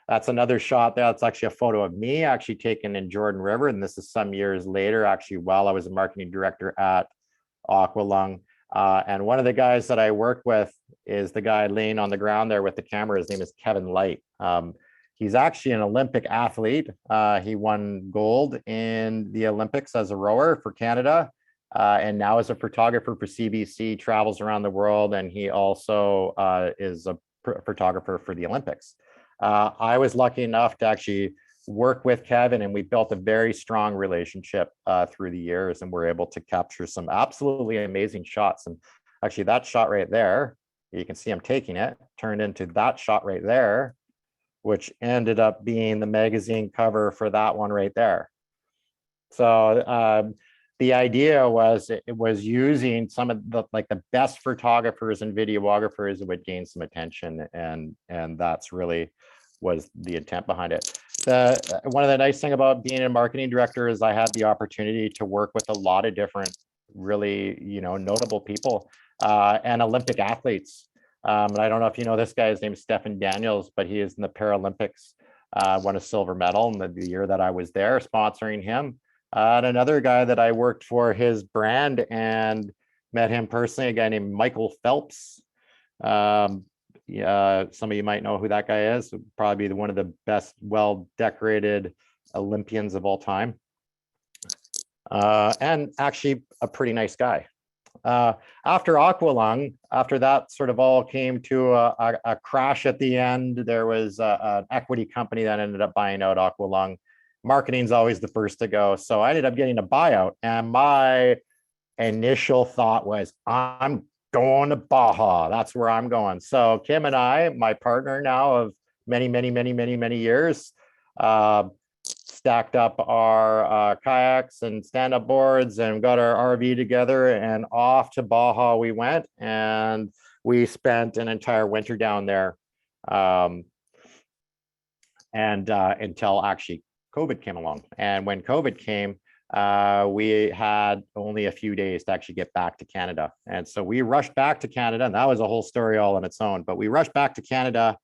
That's another shot there. That's actually a photo of me actually taken in Jordan River. And this is some years later, actually, while I was a marketing director at Aqualung. And one of the guys that I work with is the guy laying on the ground there with the camera. His name is Kevin Light. He's actually an Olympic athlete. He won gold in the Olympics as a rower for Canada. And now is a photographer for CBC, travels around the world. And he also is a photographer for the Olympics. I was lucky enough to actually work with Kevin, and we built a very strong relationship through the years, and we're able to capture some absolutely amazing shots. And actually that shot right there, you can see I'm taking it, turned into that shot right there, which ended up being the magazine cover for that one right there. So the idea was it was using some of the best photographers and videographers that would gain some attention, and that's really was the intent behind it. One of the nice thing about being a marketing director is I had the opportunity to work with a lot of different really notable people and Olympic athletes. And I don't know if you know this guy, his name is Stephen Daniels, but he is in the Paralympics, won a silver medal in the year that I was there, sponsoring him. And another guy that I worked for his brand and met him personally, a guy named Michael Phelps. Some of you might know who that guy is. Probably one of the best, well-decorated Olympians of all time. And actually a pretty nice guy. After Aqualung, after that sort of all came to a crash at the end, there was an equity company that ended up buying out Aqualung. Marketing's always the first to go. So I ended up getting a buyout. And my initial thought was, I'm going to Baja. That's where I'm going. So Kim and I, my partner now of many years, stacked up our kayaks and stand-up boards and got our RV together, and off to Baja we went, and we spent an entire winter down there, and until actually COVID came along. And when COVID came, we had only a few days to actually get back to Canada. And so we rushed back to Canada, and that was a whole story all on its own, but we rushed back to Canada.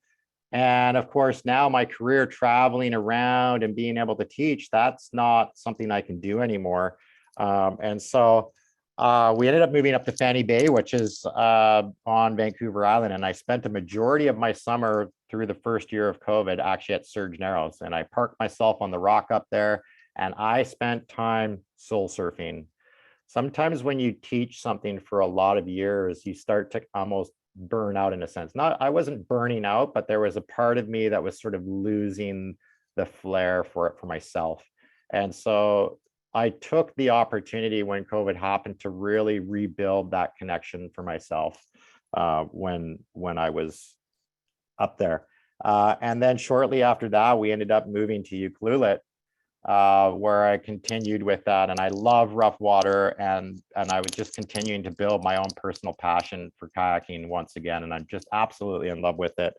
And of course, now my career traveling around and being able to teach, that's not something I can do anymore. And so we ended up moving up to Fanny Bay, which is on Vancouver Island. And I spent a majority of my summer through the first year of COVID actually at Surge Narrows. And I parked myself on the rock up there, and I spent time soul surfing. Sometimes when you teach something for a lot of years, you start to almost burn out in a sense. I wasn't burning out, but there was a part of me that was sort of losing the flair for it for myself. And so I took the opportunity when COVID happened to really rebuild that connection for myself when I was up there. And then shortly after that, we ended up moving to Ucluelet, where I continued with that. And I love rough water, and I was just continuing to build my own personal passion for kayaking once again. And I'm just absolutely in love with it.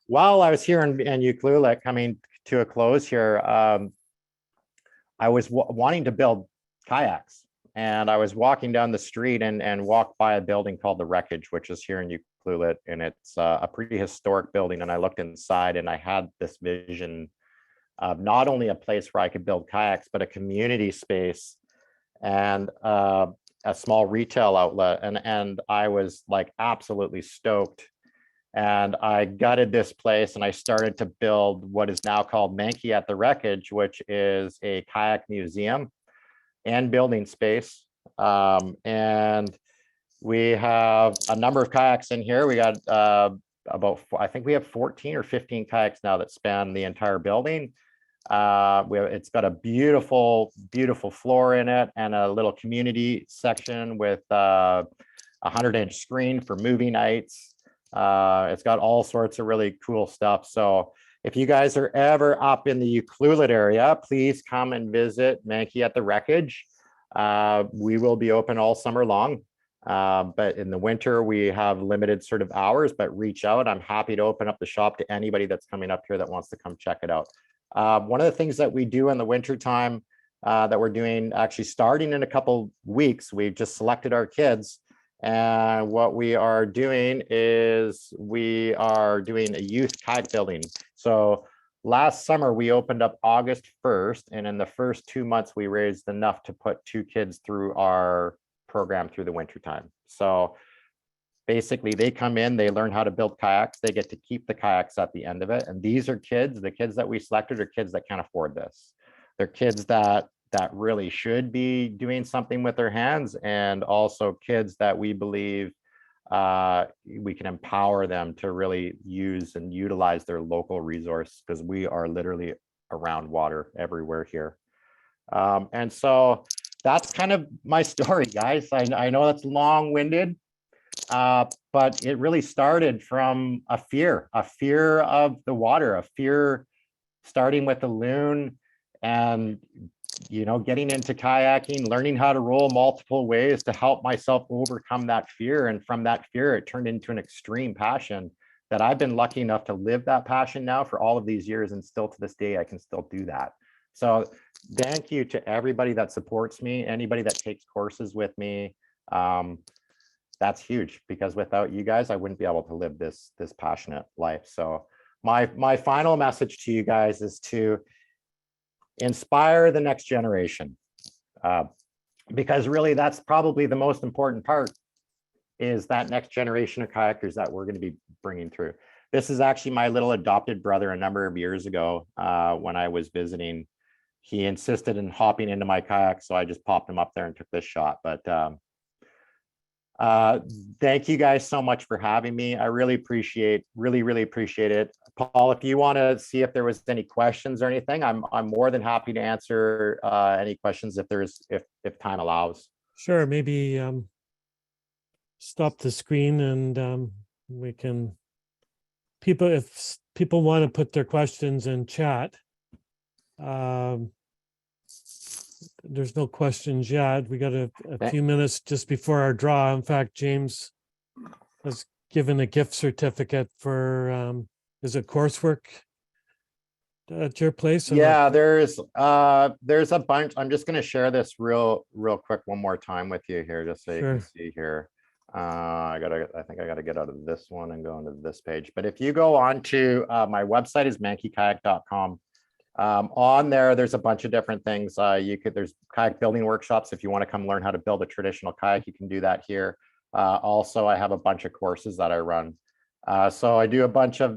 While I was here in Ucluelet, coming to a close here, I was wanting to build kayaks, and I was walking down the street and walked by a building called the Wreckage, which is here in Ucluelet, and it's a pretty historic building. And I looked inside, and I had this vision of not only a place where I could build kayaks, but a community space and a small retail outlet. And I was like absolutely stoked. And I gutted this place, and I started to build what is now called Manke at the Wreckage, which is a kayak museum and building space. And we have a number of kayaks in here. We got I think we have 14 or 15 kayaks now that span the entire building. It's got a beautiful floor in it, and a little community section with a 100-inch screen for movie nights. It's got all sorts of really cool stuff. So if you guys are ever up in the Ucluelet area, please come and visit Manke at the Wreckage. We will be open all summer long. But in the winter, we have limited sort of hours, but reach out. I'm happy to open up the shop to anybody that's coming up here that wants to come check it out. One of the things that we do in the winter time that we're doing actually starting in a couple weeks, we've just selected our kids. And what we are doing is we are doing a youth kayak building. So last summer we opened up August 1st, and in the first 2 months we raised enough to put 2 kids through our program through the winter time. So basically they come in, they learn how to build kayaks, they get to keep the kayaks at the end of it. And these are kids, the kids that we selected are kids that can't afford this. They're kids that really should be doing something with their hands, and also kids that we believe we can empower them to really use and utilize their local resource, because we are literally around water everywhere here. And so that's kind of my story, guys. I know that's long-winded, but it really started from a fear of the water, a fear starting with the loon, and getting into kayaking, learning how to roll multiple ways to help myself overcome that fear. And from that fear, it turned into an extreme passion that I've been lucky enough to live that passion now for all of these years. And still to this day, I can still do that. So thank you to everybody that supports me, anybody that takes courses with me. That's huge, because without you guys, I wouldn't be able to live this passionate life. So my final message to you guys is to inspire the next generation, because really that's probably the most important part, is that next generation of kayakers that we're going to be bringing through. This is actually my little adopted brother a number of years ago. When I was visiting, he insisted in hopping into my kayak, so I just popped him up there and took this shot. But thank you guys so much for having me. I really appreciate it. Paul, if you want to see if there was any questions or anything, I'm more than happy to answer any questions if time allows. Sure, maybe stop the screen and we can, if people want to put their questions in chat. There's no questions yet. We got a few minutes just before our draw. In fact, James has given a gift certificate for is it coursework at your place? Yeah, there's a bunch. I'm just going to share this real quick one more time with you here, just so you can see here. I think I gotta get out of this one and go into this page. But if you go on to my website is mankekayak.com. On there's a bunch of different things. There's kayak building workshops. If you want to come learn how to build a traditional kayak, you can do that here. Also, I have a bunch of courses that I run. So I do a bunch of